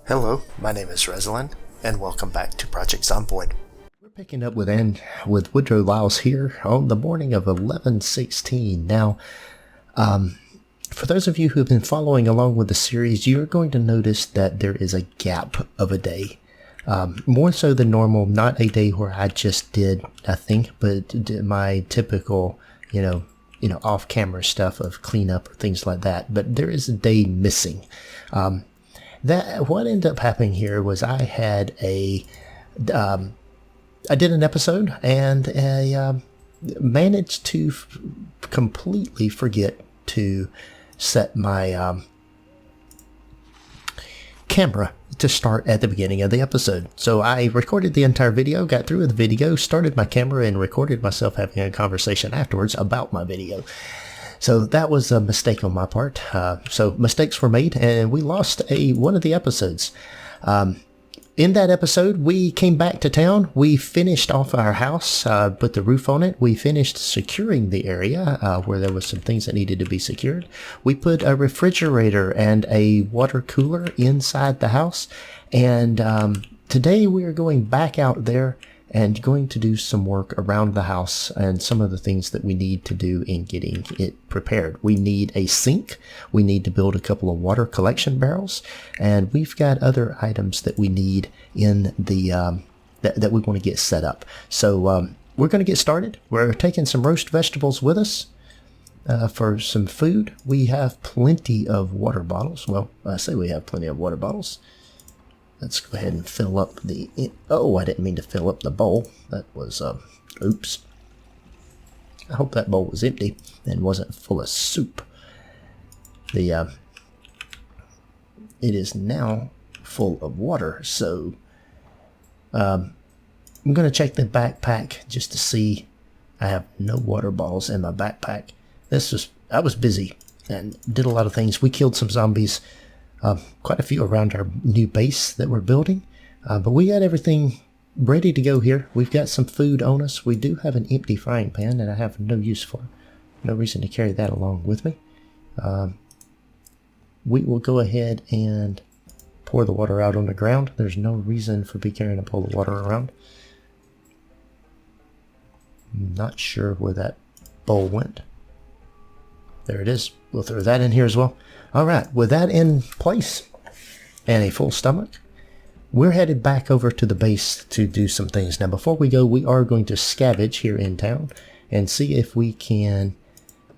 Hello, my name is Resilan, and welcome back to Project Zomboid. We're picking up with Woodrow Liles here on the morning of 11/16. Now, for those of you who have been following along with the series, you're going to notice that there is a gap of a day. More so than normal, not a day where I just did nothing, but did my typical, off-camera stuff of cleanup or things like that. But there is a day missing. What ended up happening here was I did an episode and I managed to completely forget to set my camera to start at the beginning of the episode. So I recorded the entire video, got through with the video, started my camera, and recorded myself having a conversation afterwards about my video. So that was a mistake on my part. So mistakes were made, and we lost one of the episodes. In that episode, we came back to town. We finished off our house, put the roof on it. We finished securing the area where there was some things that needed to be secured. We put a refrigerator and a water cooler inside the house. And today we are going back out there and going to do some work around the house and some of the things that we need to do in getting it prepared. We need a sink. We need to build a couple of water collection barrels, and we've got other items that we need in the that we want to get set up. So we're going to get started. We're taking some roast vegetables with us for some food. We have plenty of water bottles. Well, I say we have plenty of water bottles. Let's go ahead and fill up the... Oh, I didn't mean to fill up the bowl. That was... oops. I hope that bowl was empty and wasn't full of soup. It is now full of water, so... I'm going to check the backpack just to see. I have no water bottles in my backpack. I was busy and did a lot of things. We killed some zombies. Quite a few around our new base that we're building, but we got everything ready to go here. We've got some food on us. We do have an empty frying pan that I have no use for. No reason to carry that along with me. We will go ahead and pour the water out on the ground. There's no reason for me carrying a bowl of water around. Not sure where that bowl went. There it is. We'll throw that in here as well. All right, with that in place and a full stomach, we're headed back over to the base to do some things. Now, before we go, we are going to scavenge here in town and see if we can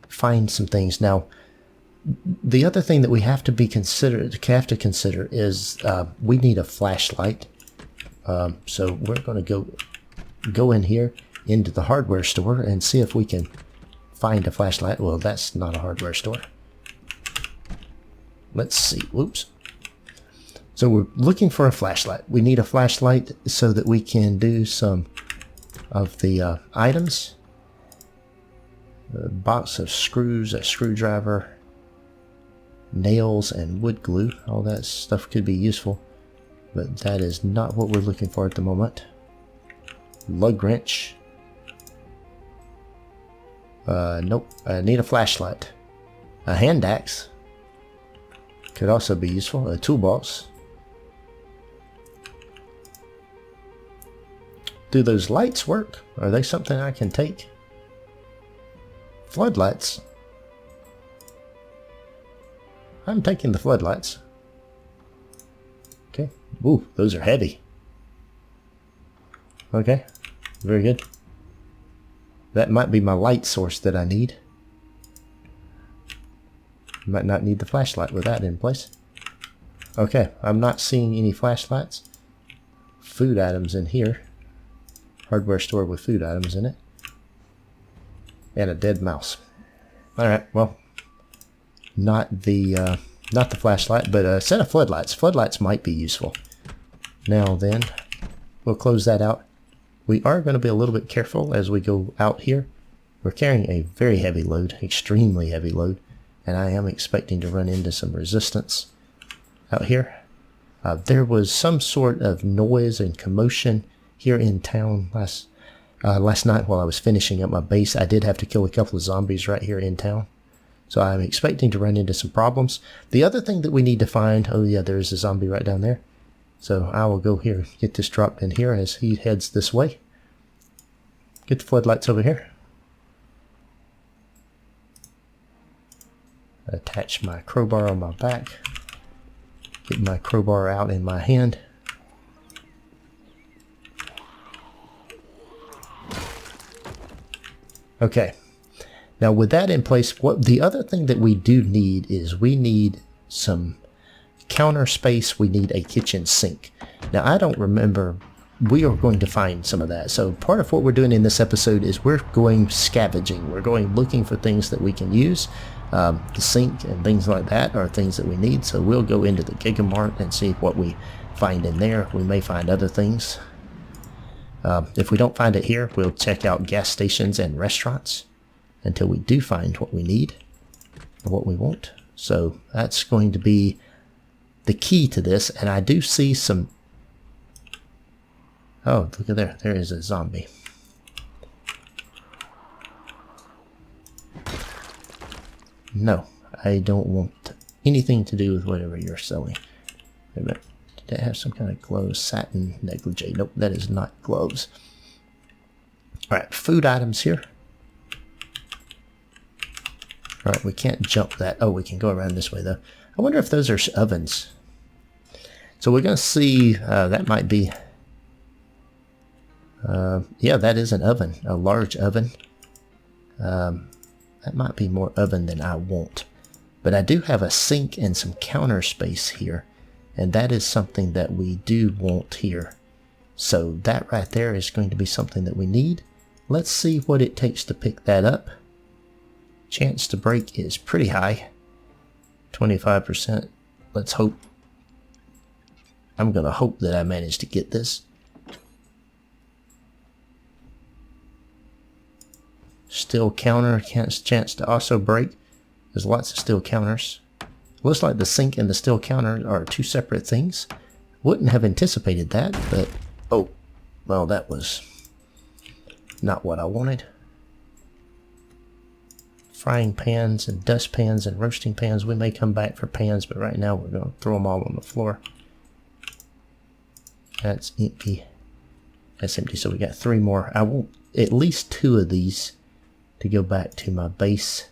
find some things. Now, the other thing that we have to consider is we need a flashlight. So we're going to go in here into the hardware store and see if we can find a flashlight. Well, that's not a hardware store. Let's see. Whoops. So we're looking for a flashlight. We need a flashlight so that we can do some of the items. A box of screws, a screwdriver, nails, and wood glue. All that stuff could be useful, but that is not what we're looking for at the moment. Lug wrench. Nope. I need a flashlight. A hand axe could also be useful. A toolbox. Do those lights work? Are they something I can take? Floodlights. I'm taking the floodlights. Okay. Ooh, those are heavy. Okay. Very good. That might be my light source that I need. Might not need the flashlight with that in place. Okay, I'm not seeing any flashlights. Food items in here. Hardware store with food items in it. And a dead mouse. Alright, well. Not the flashlight, but a set of floodlights. Floodlights might be useful. Now then, we'll close that out. We are going to be a little bit careful as we go out here. We're carrying a very heavy load, extremely heavy load, and I am expecting to run into some resistance out here. There was some sort of noise and commotion here in town last night while I was finishing up my base. I did have to kill a couple of zombies right here in town. So I'm expecting to run into some problems. The other thing that we need to find, oh yeah, there's a zombie right down there. So I will go here, get this dropped in here as he heads this way. Get the floodlights over here. Attach my crowbar on my back. Get my crowbar out in my hand. Okay. Now with that in place, what the other thing that we do need is we need some counter space. We need a kitchen sink. Now I don't remember, we are going to find some of that. So part of what we're doing in this episode is we're going scavenging. We're going looking for things that we can use. The sink and things like that are things that we need. So we'll go into the Gigamart and see what we find in there. We may find other things. If we don't find it here, we'll check out gas stations and restaurants until we do find what we need or what we want. So that's going to be the key to this. And I do see some... Oh, look at there. There is a zombie. No, I don't want anything to do with whatever you're selling. Wait a minute. Did that have some kind of gloves? Satin negligee. Nope, that is not gloves. Alright, food items here. Alright, we can't jump that. Oh, we can go around this way though. I wonder if those are ovens. So we're going to see, that might be... yeah, that is an oven. A large oven. That might be more oven than I want. But I do have a sink and some counter space here. And that is something that we do want here. So that right there is going to be something that we need. Let's see what it takes to pick that up. Chance to break is pretty high. 25%. Let's hope. I'm going to hope that I manage to get this. Steel counter, chance to also break. There's lots of steel counters. Looks like the sink and the steel counter are two separate things. Wouldn't have anticipated that, but oh, well, that was not what I wanted. Frying pans and dust pans and roasting pans. We may come back for pans, but right now we're going to throw them all on the floor. That's empty. That's empty, so we got 3 more. I want at least 2 of these to go back to my base.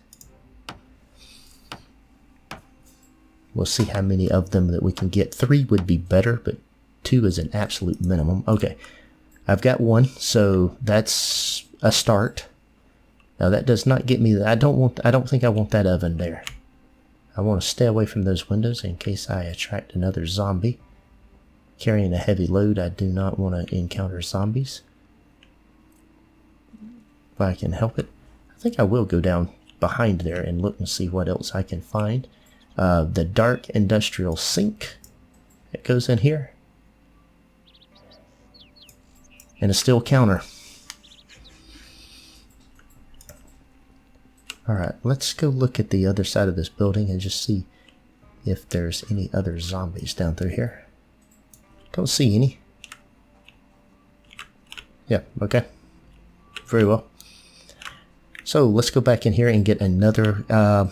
We'll see how many of them that we can get. 3 would be better, but 2 is an absolute minimum. Okay, I've got 1, so that's a start. Now that does not get me. I don't think I want that oven there. I want to stay away from those windows in case I attract another zombie. Carrying a heavy load, I do not want to encounter zombies. If I can help it. I think I will go down behind there and look and see what else I can find. The dark industrial sink that goes in here. And a steel counter. Alright, let's go look at the other side of this building and just see if there's any other zombies down through here. Don't see any. Yeah, okay. Very well. So let's go back in here and get another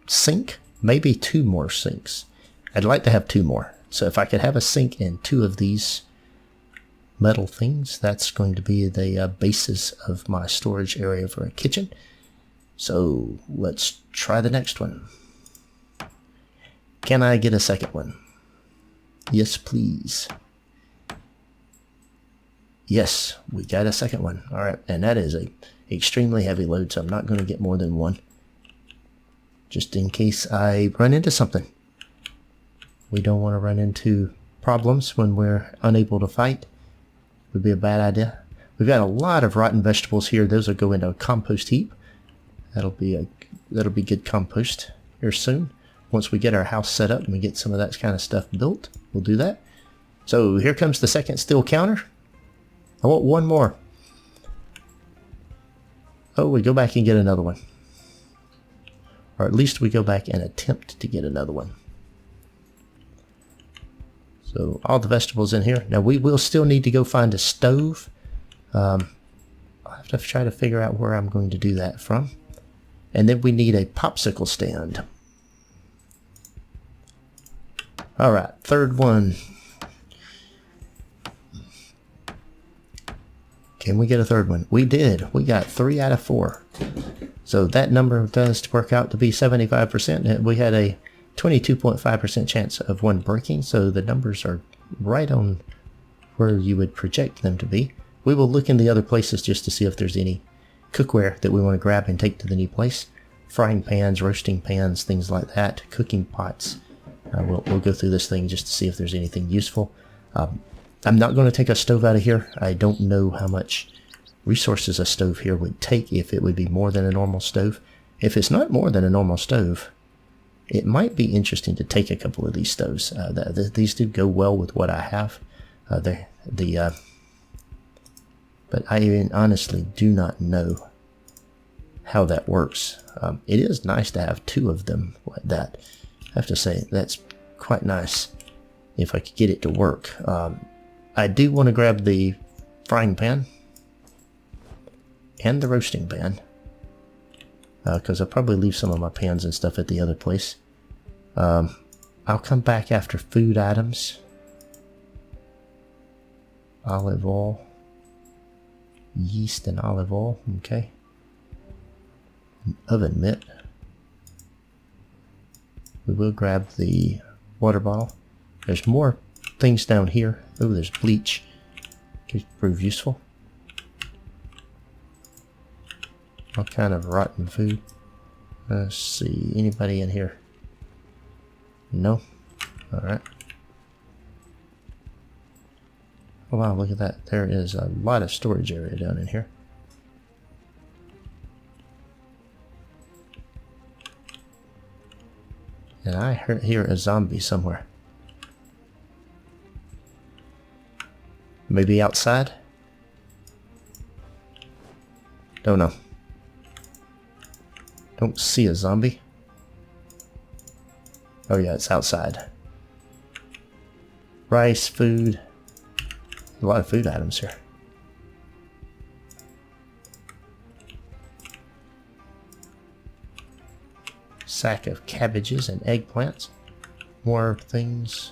sink. Maybe 2 more sinks. I'd like to have 2 more. So if I could have a sink and 2 of these metal things, that's going to be the basis of my storage area for a kitchen. So let's try the next one. Can I get a second one? Yes, please. Yes, we got a second one. Alright, and that is a extremely heavy load, so I'm not going to get more than 1. Just in case I run into something. We don't want to run into problems when we're unable to fight. Would be a bad idea. We've got a lot of rotten vegetables here. Those will go into a compost heap. That'll be good compost here soon. Once we get our house set up and we get some of that kind of stuff built, we'll do that. So here comes the second steel counter. I want 1 more. Oh, we go back and get another one. Or at least we go back and attempt to get another one. So all the vegetables in here. Now we will still need to go find a stove. I'll have to try to figure out where I'm going to do that from. And then we need a popsicle stand. Alright, third one. Can we get a third one? We did. We got 3 out of 4. So that number does work out to be 75%. We had a 22.5% chance of one breaking, so the numbers are right on where you would project them to be. We will look in the other places just to see if there's any cookware that we want to grab and take to the new place. Frying pans, roasting pans, things like that, cooking pots. We'll go through this thing just to see if there's anything useful. I'm not going to take a stove out of here. I don't know how much resources a stove here would take, if it would be more than a normal stove. If it's not more than a normal stove, it might be interesting to take a couple of these stoves. These do go well with what I have. But I honestly do not know how that works. It is nice to have 2 of them like that. I have to say, that's quite nice if I could get it to work. I do want to grab the frying pan and the roasting pan, because I'll probably leave some of my pans and stuff at the other place. I'll come back after food items. Olive oil. Yeast and olive oil. Okay. An oven mitt. We will grab the water bottle. There's more things down here. Oh, there's bleach. Could prove useful. All kind of rotten food. Let's see. Anybody in here? No? Alright. Oh wow, look at that. There is a lot of storage area down in here. And I hear a zombie somewhere. Maybe outside? Don't know. Don't see a zombie. Oh yeah, it's outside. Rice, food. A lot of food items here. Sack of cabbages and eggplants. More things.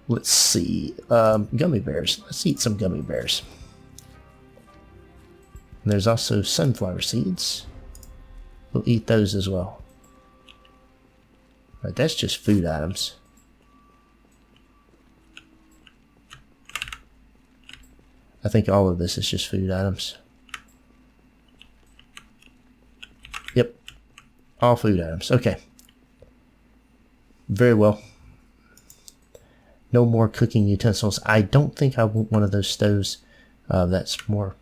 Let's see. Gummy bears. Let's eat some gummy bears. And there's also sunflower seeds. We'll eat those as well. Right, that's just food items. I think all of this is just food items. Yep. All food items. Okay. Very well. No more cooking utensils. I don't think I want one of those stoves. That's more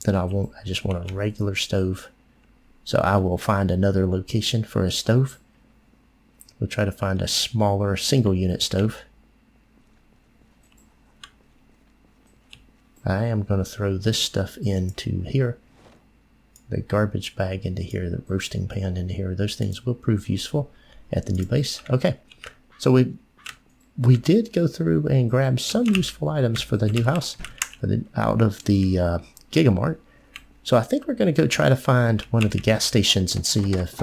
than I want. I just want a regular stove. So I will find another location for a stove. We'll try to find a smaller single unit stove. I am going to throw this stuff into here. The garbage bag into here, the roasting pan into here. Those things will prove useful at the new base. Okay, so we did go through and grab some useful items for the new house out of the Gigamart. So I think we're going to go try to find one of the gas stations and see if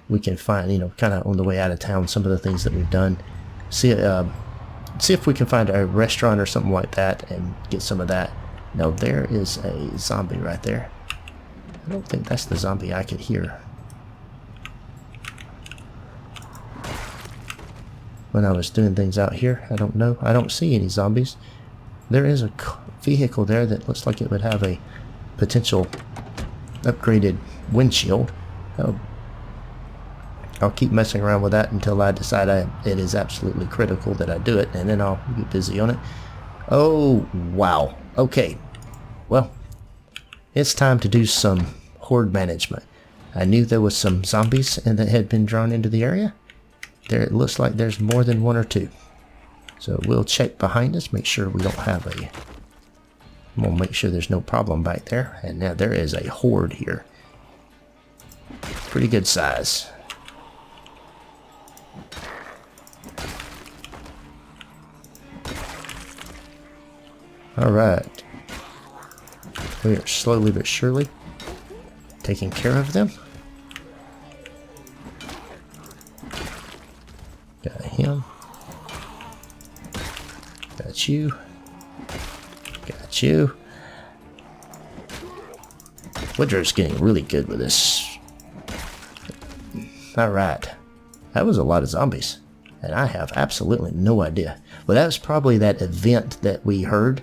we can find, you know, kind of on the way out of town, some of the things that we've done. See if we can find a restaurant or something like that and get some of that. No, there is a zombie right there. I don't think that's the zombie I could hear when I was doing things out here. I don't know. I don't see any zombies. There is a vehicle there that looks like it would have a potential upgraded windshield. I'll keep messing around with that until I decide it is absolutely critical that I do it, and then I'll get busy on it. Oh, wow. Okay. Well, it's time to do some horde management. I knew there was some zombies and that had been drawn into the area. There, it looks like there's more than 1 or 2. So we'll check behind us, make sure we don't have a... We'll make sure there's no problem back there. And now there is a horde here. Pretty good size. Alright. We are slowly but surely taking care of them. Got him. Got you. Got Got you. Woodrow's getting really good with this. Alright. That was a lot of zombies. And I have absolutely no idea. Well, that was probably that event that we heard.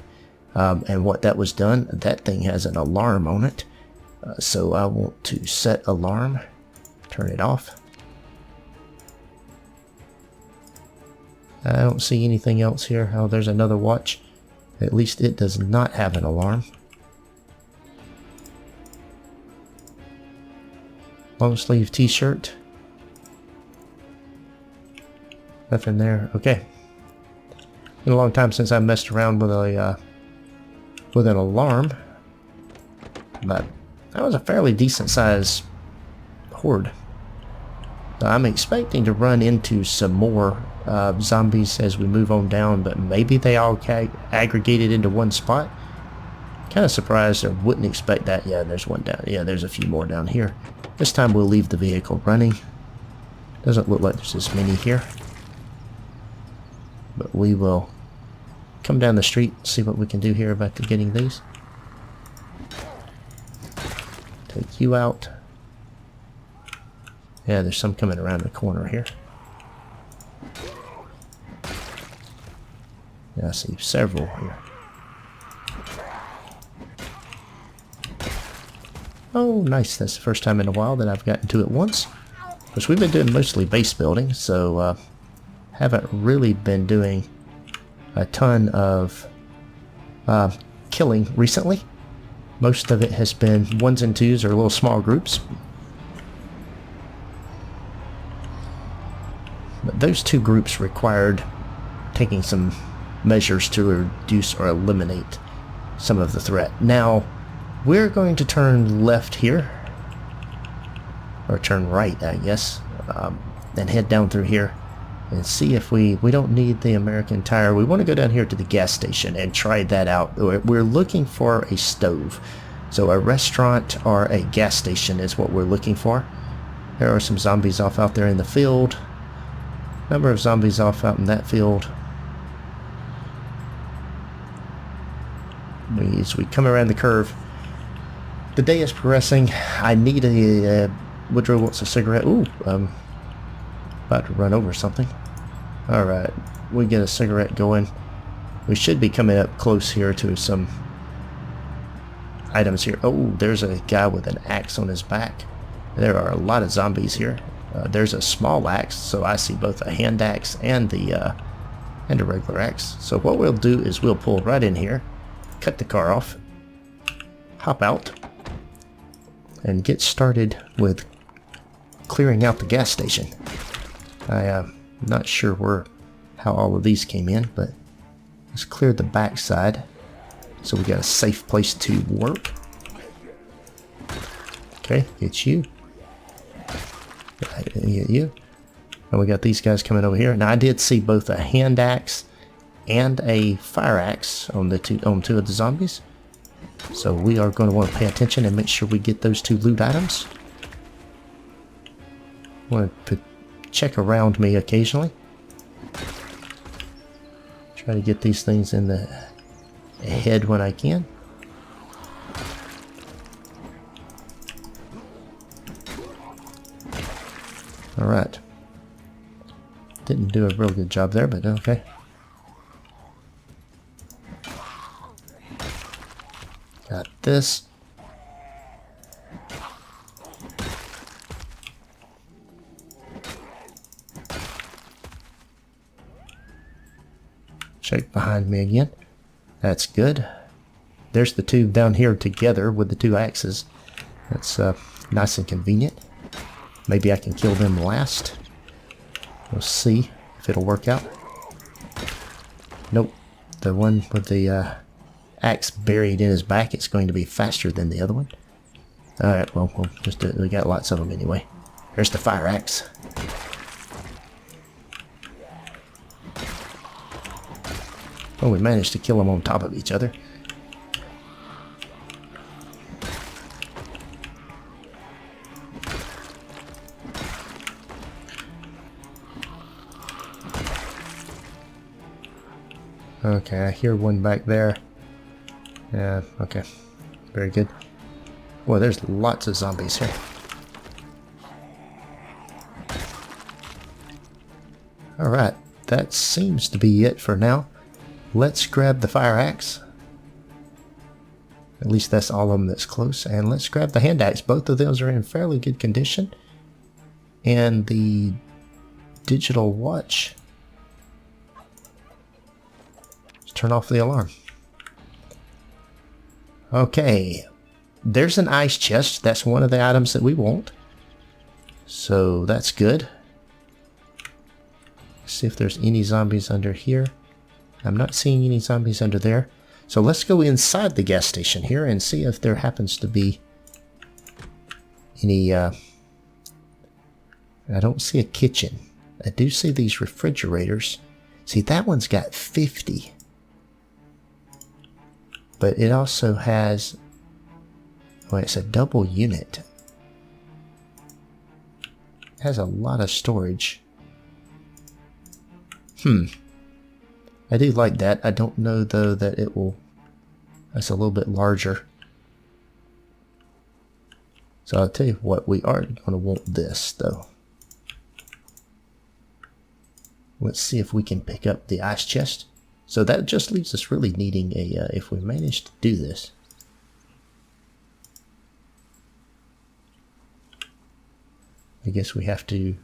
And what that was done. That thing has an alarm on it. So I want to set alarm. Turn it off. I don't see anything else here. Oh, there's another watch. At least it does not have an alarm. Long sleeve t-shirt. Nothing there. Okay. Been a long time since I messed around with a with an alarm. But that was a fairly decent size horde. I'm expecting to run into some more zombies as we move on down, but maybe they all aggregated into one spot. Kind of surprised, or wouldn't expect that. Yeah, there's one down. Yeah, there's a few more down here. This time we'll leave the vehicle running. Doesn't look like there's as many here. But we will come down the street, see what we can do here about getting these. Take you out. Yeah, there's some coming around the corner here. Yeah, I see several here. Oh, nice. That's the first time in a while that I've gotten to it once. Of course, we've been doing mostly base building, so haven't really been doing a ton of killing recently. Most of it has been ones and twos or little small groups. But those two groups required taking some measures to reduce or eliminate some of the threat. Now, we're going to turn left here, or turn right, I guess, and head down through here and see if we don't need the American Tire. We want to go down here to the gas station and try that out. We're looking for a stove. So a restaurant or a gas station is what we're looking for. There are some zombies off out there in the field. Number of zombies off out in that field. As we come around the curve, the day is progressing. I need a Woodrow wants a cigarette. Ooh, about to run over something. Alright, we get a cigarette going. We should be coming up close here to some items here. Oh, there's a guy with an axe on his back. There are a lot of zombies here. There's a small axe, so I see both a hand axe and a regular axe. So what we'll do is we'll pull right in here, cut the car off, hop out, and get started with clearing out the gas station. I'm not sure how all of these came in, but let's clear the back side so we got a safe place to work. Okay, get you. Get you. And we got these guys coming over here. Now I did see both a hand axe and a fire axe on two of the zombies. So we are going to want to pay attention and make sure we get those two loot items. I want to check around me occasionally. Try to get these things in the head when I can. Alright. Didn't do a real good job there, but okay. Got this. Check behind me again. That's good. There's the two down here together with the two axes. That's nice and convenient. Maybe I can kill them last. We'll see if it'll work out. Nope. The one with the axe buried in his back, it's going to be faster than the other one. Alright, well, we'll just do it. We got lots of them anyway. There's the fire axe. Oh, we managed to kill them on top of each other. Okay, I hear one back there. Yeah, okay. Very good. Boy, there's lots of zombies here. Alright, that seems to be it for now. Let's grab the fire axe. At least that's all of them that's close. And let's grab the hand axe. Both of those are in fairly good condition. And the digital watch. Let's turn off the alarm. Okay. There's an ice chest. That's one of the items that we want. So that's good. Let's see if there's any zombies under here. I'm not seeing any zombies under there. So let's go inside the gas station here and see if there happens to be any... I don't see a kitchen. I do see these refrigerators. See, that one's got 50. But it also has... Oh, it's a double unit. It has a lot of storage. I do like that. I don't know, though, that it will... That's a little bit larger. So I'll tell you what, we are going to want this, though. Let's see if we can pick up the ice chest. So that just leaves us really needing a... if we manage to do this... I guess we have to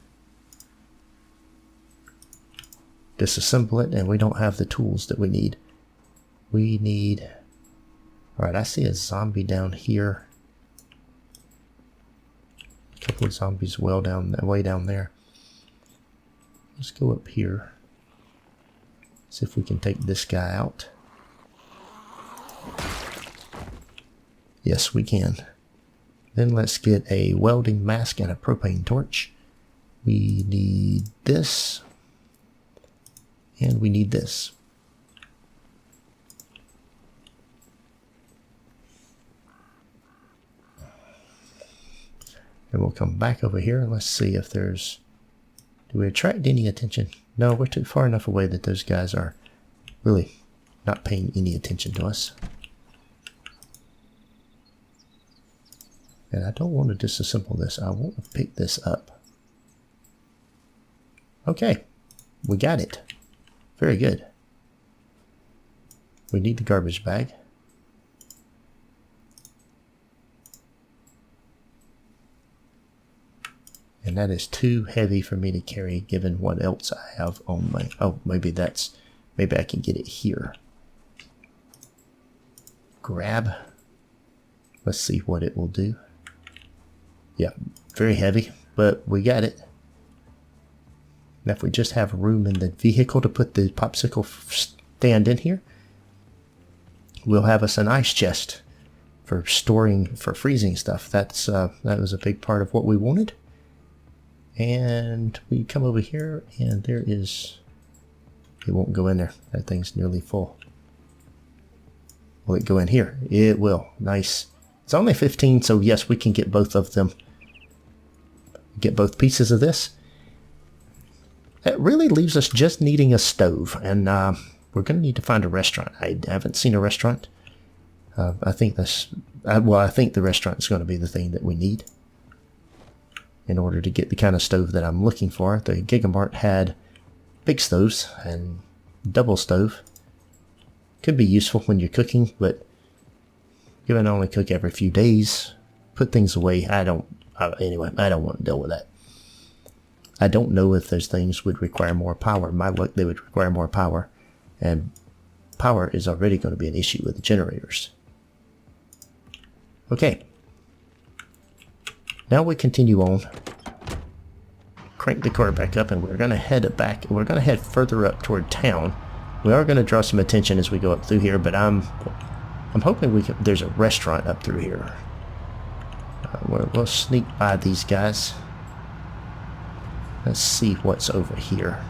disassemble it, and we don't have the tools that we need. We need... Alright, I see a zombie down here. A couple of zombies way down there. Let's go up here. See if we can take this guy out. Yes, we can. Then let's get a welding mask and a propane torch. We need this. And we need this. And we'll come back over here and let's see if there's... Do we attract any attention? No, we're too far enough away that those guys are really not paying any attention to us. And I don't want to disassemble this. I want to pick this up. Okay. We got it. Very good. We need the garbage bag. And that is too heavy for me to carry given what else I have on my... Oh, maybe that's... Maybe I can get it here. Grab. Let's see what it will do. Yeah, very heavy, but we got it. Now if we just have room in the vehicle to put the popsicle stand in here, we'll have us an ice chest for storing, for freezing stuff. That was a big part of what we wanted. And we come over here and there is... It won't go in there. That thing's nearly full. Will it go in here? It will. Nice. It's only 15, so yes, we can get both of them. Get both pieces of this. It really leaves us just needing a stove, and we're going to need to find a restaurant. I haven't seen a restaurant. I think this... well, I think the restaurant is going to be the thing that we need in order to get the kind of stove that I'm looking for. The Gigamart had big stoves and double stove. Could be useful when you're cooking, but given I only cook every few days, put things away, anyway, I don't want to deal with that. I don't know if those things would require more power. My luck, they would require more power, and power is already going to be an issue with the generators. Okay. Now we continue on. Crank the car back up, and we're going to head back. We're going to head further up toward town. We are going to draw some attention as we go up through here, but I'm hoping there's a restaurant up through here. We'll sneak by these guys. Let's see what's over here.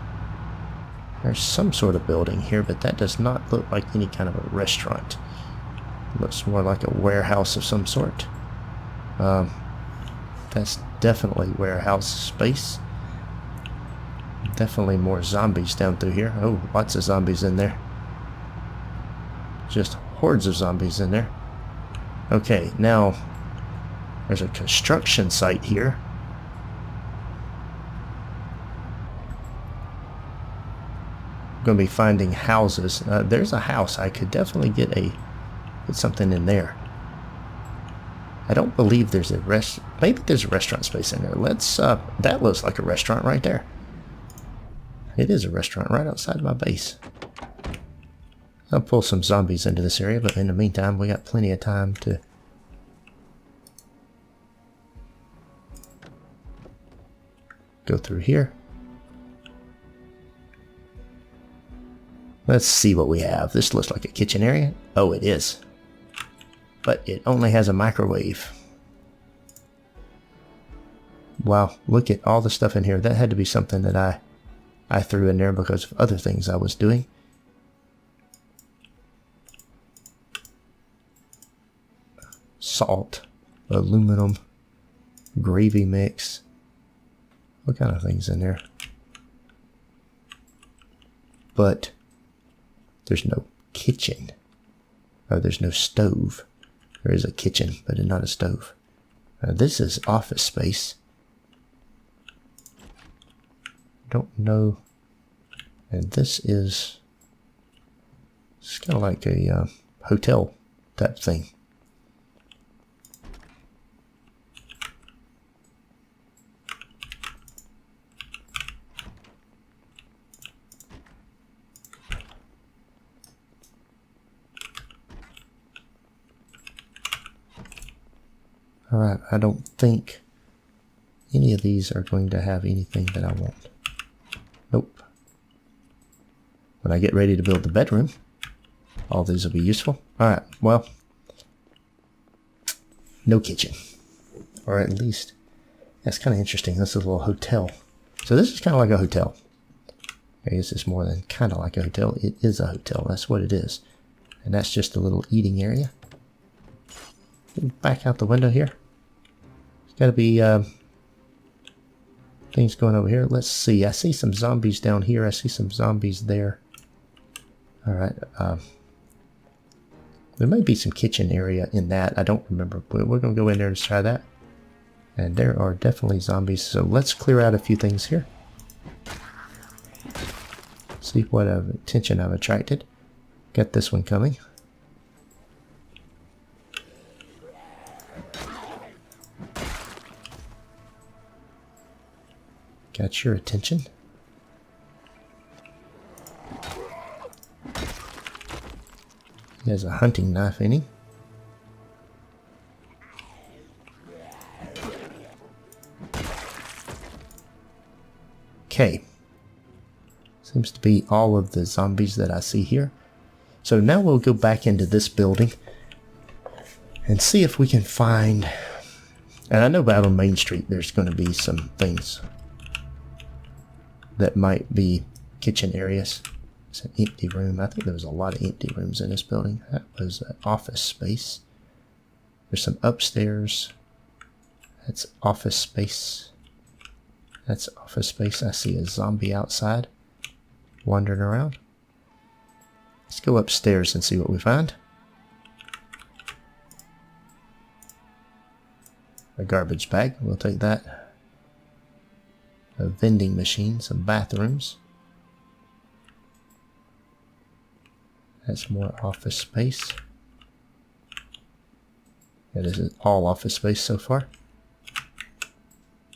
There's some sort of building here, but that does not look like any kind of a restaurant. It looks more like a warehouse of some sort. That's definitely warehouse space. Definitely more zombies down through here. Oh, lots of zombies in there. Just hordes of zombies in there. Okay, now there's a construction site here. I'm going to be finding houses. There's a house. I could definitely get something in there. I don't believe there's a maybe there's a restaurant space in there. Let's, that looks like a restaurant right there. It is a restaurant right outside my base. I'll pull some zombies into this area, but in the meantime, we got plenty of time to go through here. Let's see what we have. This looks like a kitchen area. Oh, it is. But it only has a microwave. Wow, look at all the stuff in here. That had to be something that I threw in there because of other things I was doing. Salt, aluminum, gravy mix. What kind of things in there? But there's no kitchen. Oh, there's no stove. There is a kitchen, but not a stove. This is office space. Don't know. And this is, it's kind of like a hotel type thing. Alright, I don't think any of these are going to have anything that I want. Nope. When I get ready to build the bedroom, all these will be useful. Alright, well, no kitchen. Or at least, that's kind of interesting. This is a little hotel. So this is kind of like a hotel. I guess it's more than kind of like a hotel. It is a hotel. That's what it is. And that's just a little eating area. Back out the window here. There's got to be things going over here. Let's see. I see some zombies down here. I see some zombies there. Alright. There might be some kitchen area in that. I don't remember. But we're going to go in there and try that. And there are definitely zombies. So let's clear out a few things here. See what attention I've attracted. Got this one coming. Got your attention. He has a hunting knife in him. Okay. Seems to be all of the zombies that I see here. So now we'll go back into this building and see if we can find... And I know out on Main Street there's going to be some things that might be kitchen areas. It's an empty room. I think there was a lot of empty rooms in this building. That was an office space. There's some upstairs. That's office space. That's office space. I see a zombie outside wandering around. Let's go upstairs and see what we find. A garbage bag. We'll take that. A vending machine, some bathrooms. That's more office space. Yeah, this is all office space so far.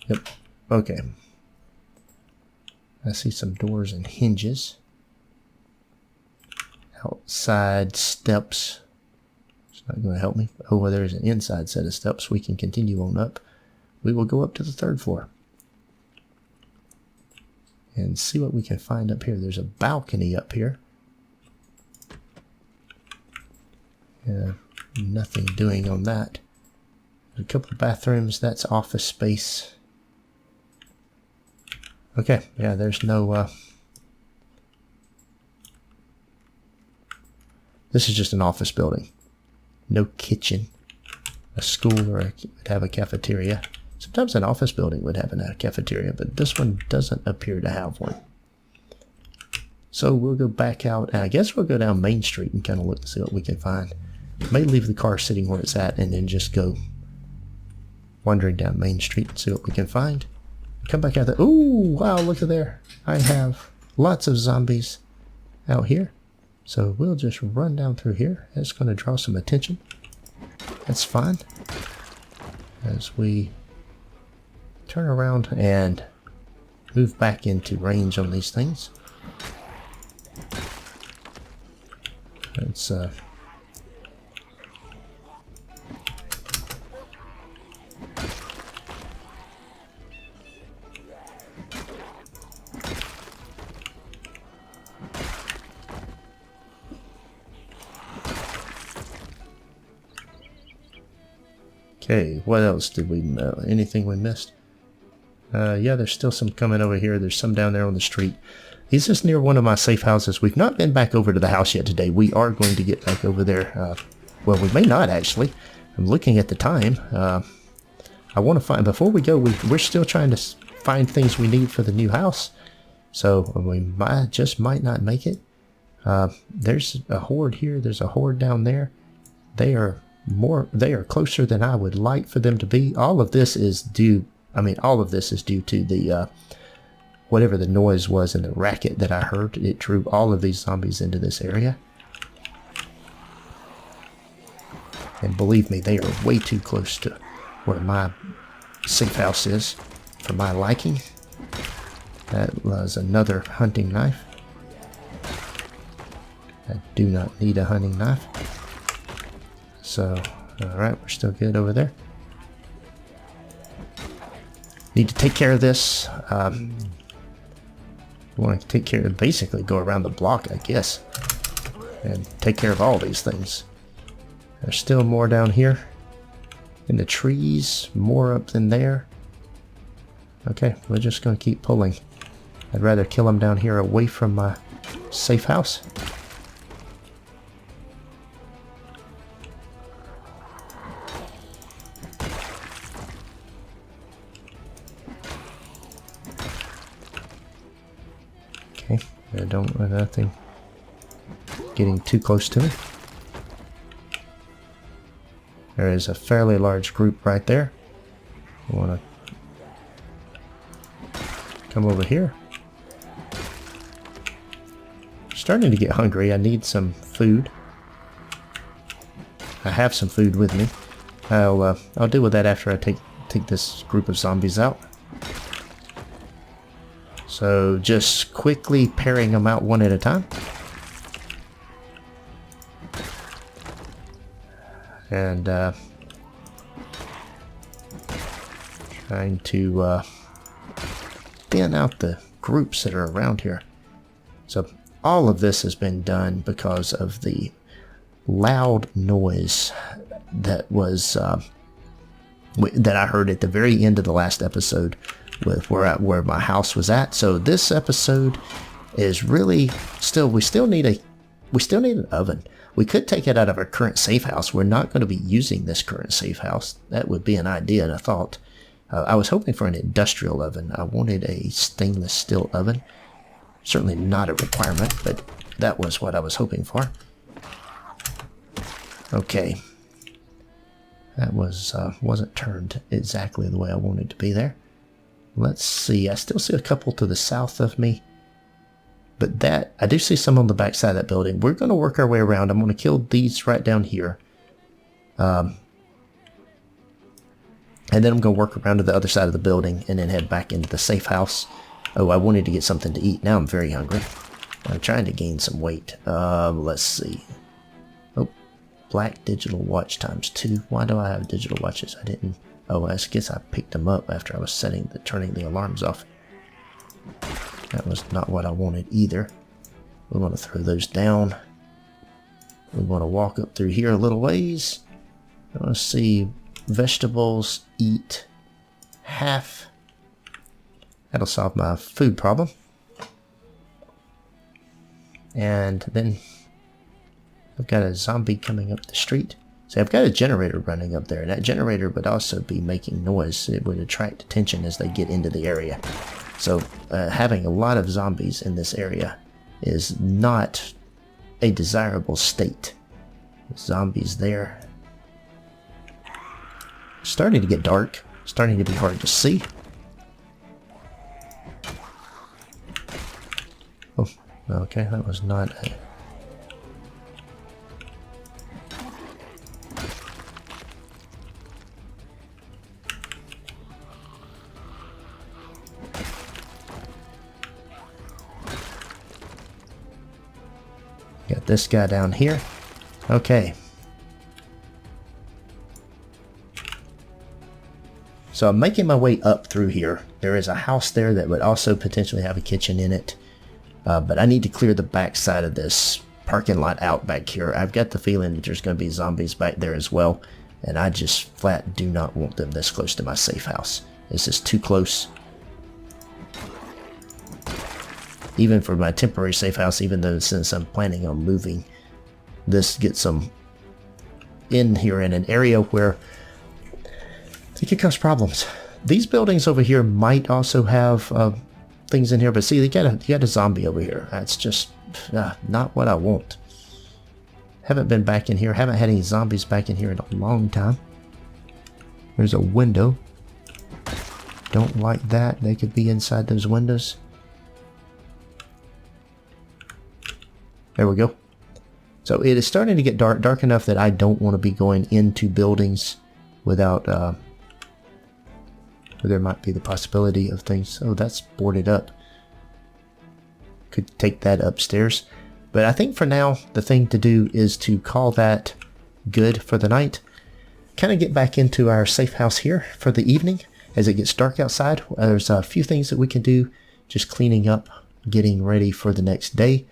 Yep. Okay. I see some doors and hinges. Outside steps. It's not going to help me. Oh, well, there's an inside set of steps. We can continue on up. We will go up to the 3rd floor. And see what we can find up here. There's a balcony up here. Yeah, nothing doing on that. There's a couple of bathrooms. That's office space. Okay, yeah, there's no... This is just an office building. No kitchen. A school or would have a cafeteria. Sometimes an office building would have a cafeteria, but this one doesn't appear to have one. So we'll go back out, and I guess we'll go down Main Street and kind of look to see what we can find. May leave the car sitting where it's at and then just go wandering down Main Street and see what we can find. Come back out there. Ooh, wow, look at there. I have lots of zombies out here. So we'll just run down through here. That's going to draw some attention. That's fine. As we turn around and move back into range on these things. Let's okay, what else did we anything we missed? Yeah, there's still some coming over here. There's some down there on the street. He's just near one of my safe houses. We've not been back over to the house yet today. We are going to get back over there. Well, we may not actually. I'm looking at the time. I want to find, before we go, we're still trying to find things we need for the new house. So we might not make it. There's a horde here. There's a horde down there. They are closer than I would like for them to be. All of this is due to the whatever the noise was and the racket that I heard. It drew all of these zombies into this area. And believe me, they are way too close to where my safe house is for my liking. That was another hunting knife. I do not need a hunting knife. So, alright, we're still good over there. Need to take care of this. Want to take care of, basically go around the block, I guess, and take care of all these things. There's still more down here in the trees, more up than there. Okay, we're just going to keep pulling. I'd rather kill them down here away from my safe house. Okay, I don't want nothing getting too close to me. There is a fairly large group right there. I want to come over here. Starting to get hungry. I need some food. I have some food with me. I'll deal with that after I take this group of zombies out. So just quickly pairing them out one at a time. And trying to thin out the groups that are around here. So all of this has been done because of the loud noise that was that I heard at the very end of the last episode with where my house was at. So this episode is really we still need an oven. We could take it out of our current safe house. We're not going to be using this current safe house. That would be an idea and a thought. I was hoping for an industrial oven. I wanted a stainless steel oven. Certainly not a requirement, but that was what I was hoping for. Okay. That wasn't turned exactly the way I wanted to be there. Let's see. I still see a couple to the south of me. But I do see some on the back side of that building. We're going to work our way around. I'm going to kill these right down here. And then I'm going to work around to the other side of the building and then head back into the safe house. Oh, I wanted to get something to eat. Now I'm very hungry. I'm trying to gain some weight. Let's see. Oh, black digital watch ×2. Why do I have digital watches? I didn't. Oh, I guess I picked them up after I was turning the alarms off. That was not what I wanted either. We want to throw those down. We want to walk up through here a little ways. I want to see vegetables, eat half. That'll solve my food problem. And then I've got a zombie coming up the street. See, I've got a generator running up there, and that generator would also be making noise. It would attract attention as they get into the area. So having a lot of zombies in this area is not a desirable state. Zombies there. Starting to get dark. Starting to be hard to see. Oh, okay, that was not a... Got this guy down here. Okay. So I'm making my way up through here. There is a house there that would also potentially have a kitchen in it. But I need to clear the back side of this parking lot out back here. I've got the feeling that there's going to be zombies back there as well. And I just flat do not want them this close to my safe house. This is too close. Even for my temporary safe house, even though since I'm planning on moving, this gets them in here in an area where it could cause problems. These buildings over here might also have things in here, but see, you got a zombie over here. That's just not what I want. Haven't been back in here. Haven't had any zombies back in here in a long time. There's a window. Don't like that. They could be inside those windows. There we go. So it is starting to get dark enough that I don't want to be going into buildings without where there might be the possibility of things. Oh, that's boarded up. Could take that upstairs. But I think for now, the thing to do is to call that good for the night. Kind of get back into our safe house here for the evening as it gets dark outside. There's a few things that we can do, just cleaning up, getting ready for the next day.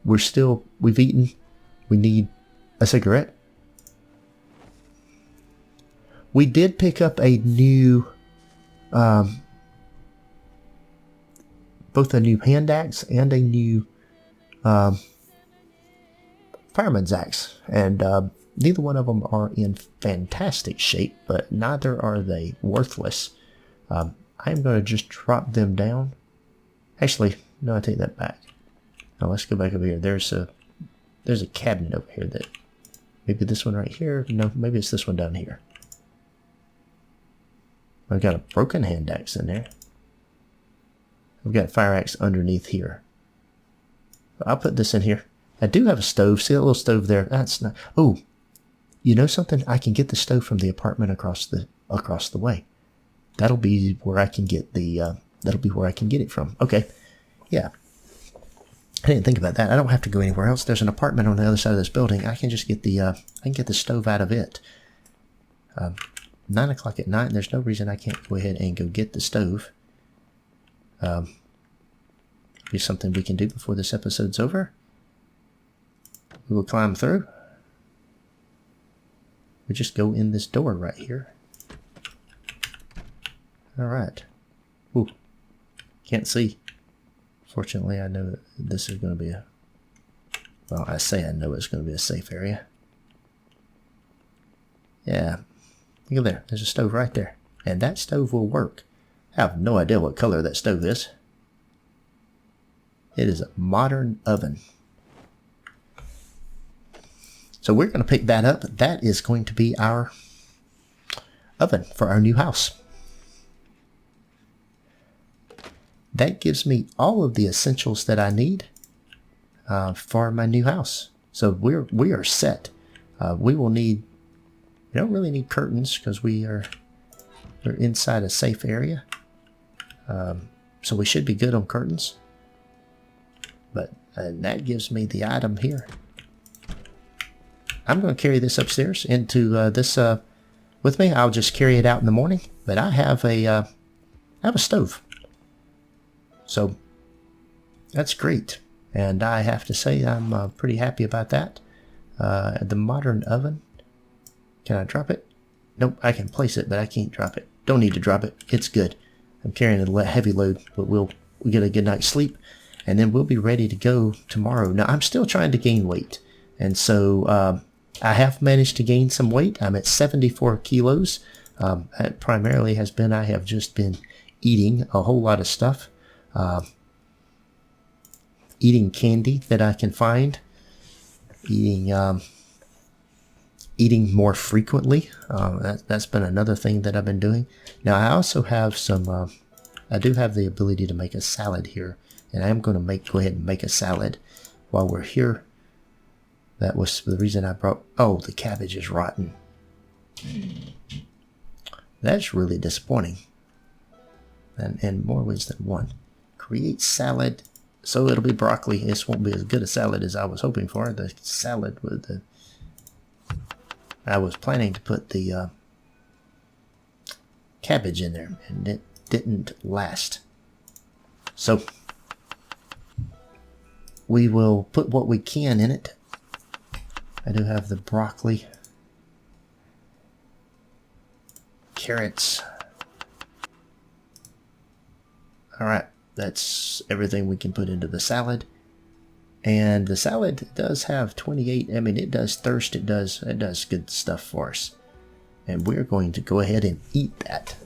We've eaten. We need a cigarette. We did pick up a new, both a new hand axe and a new fireman's axe. And neither one of them are in fantastic shape, but neither are they worthless. I'm going to just drop them down. Actually, no, I take that back. Now let's go back over here. There's a cabinet over here that maybe this one right here. No, maybe it's this one down here. I've got a broken hand axe in there. I've got a fire axe underneath here. I'll put this in here. I do have a stove. See that little stove there? That's not. Oh, you know something? I can get the stove from the apartment across the way. That'll be where I can get the. That'll be where I can get it from. Okay, yeah. I didn't think about that. I don't have to go anywhere else. There's an apartment on the other side of this building. I can just get the I can get the stove out of it. 9 o'clock at night. There's no reason I can't go ahead and go get the stove. Be something we can do before this episode's over. We will climb through. We just go in this door right here. All right. Ooh, can't see. Fortunately, I know that this is going to be a... Well, I say I know it's going to be a safe area. Yeah. Look at there. There's a stove right there. And that stove will work. I have no idea what color that stove is. It is a modern oven. So we're going to pick that up. That is going to be our oven for our new house. That gives me all of the essentials that I need for my new house. So we are set. We will need. We don't really need curtains because we're inside a safe area. So we should be good on curtains. But that gives me the item here. I'm going to carry this upstairs into this with me. I'll just carry it out in the morning. But I have a stove. So that's great, and I have to say I'm pretty happy about that. The modern oven, can I drop it? Nope, I can place it, but I can't drop it. Don't need to drop it. It's good. I'm carrying a heavy load, but we'll get a good night's sleep, and then we'll be ready to go tomorrow. Now, I'm still trying to gain weight, and so I have managed to gain some weight. I'm at 74 kilos. It primarily has been I have just been eating a whole lot of stuff. eating candy that I can find, eating more frequently. That's been another thing that I've been doing. Now I also have some, I do have the ability to make a salad here, and I am going to go ahead and make a salad while we're here. That was the reason I brought, oh, the cabbage is rotten. That's really disappointing. And in more ways than one. Create salad. So it'll be broccoli. This won't be as good a salad as I was hoping for. The salad with the... I was planning to put the cabbage in there, and it didn't last. So we will put what we can in it. I do have the broccoli, carrots. Alright, that's everything we can put into the salad. And the salad does have 28, I mean, it does thirst, it does good stuff for us. And we're going to go ahead and eat that.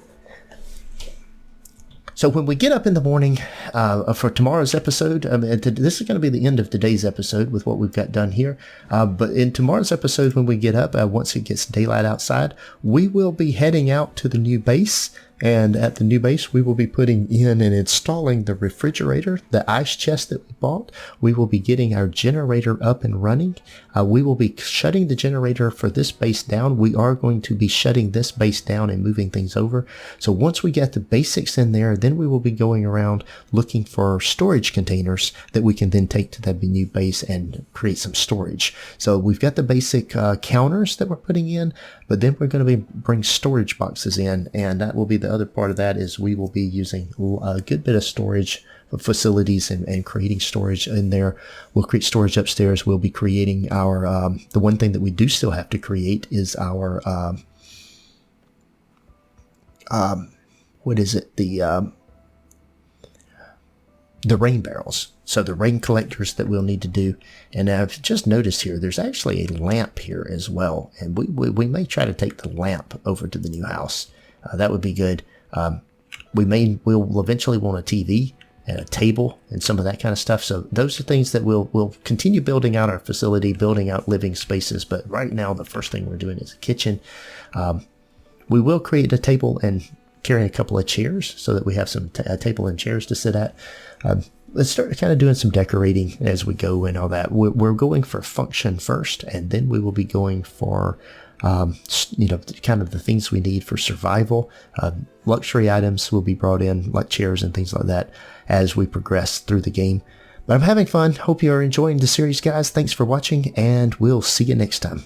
So when we get up in the morning for tomorrow's episode, this is going to be the end of today's episode with what we've got done here. But in tomorrow's episode, when we get up, once it gets daylight outside, we will be heading out to the new base. And at the new base, we will be putting in and installing the refrigerator, the ice chest that we bought. We will be getting our generator up and running. We will be shutting the generator for this base down. We are going to be shutting this base down and moving things over. So once we get the basics in there, then we will be going around looking for storage containers that we can then take to that new base and create some storage. So we've got the basic counters that we're putting in, but then we're going to bring storage boxes in, and that will be the other part of that is we will be using a good bit of storage facilities and creating storage in there. We'll create storage upstairs. We'll be creating our, the one thing that we do still have to create is our, what is it? The rain barrels. So the rain collectors that we'll need to do. And I've just noticed here, there's actually a lamp here as well. And we may try to take the lamp over to the new house. That would be good. We'll eventually want a TV and a table and some of that kind of stuff. So those are things that we'll continue building out our facility, building out living spaces. But right now, the first thing we're doing is a kitchen. We will create a table and carry a couple of chairs so that we have some a table and chairs to sit at. Let's start kind of doing some decorating as we go and all that. We're going for function first, and then we will be going for kind of the things we need for survival. Luxury items will be brought in, like chairs and things like that, as we progress through the game. But I'm having fun. Hope you are enjoying the series, guys. Thanks for watching, and we'll see you next time.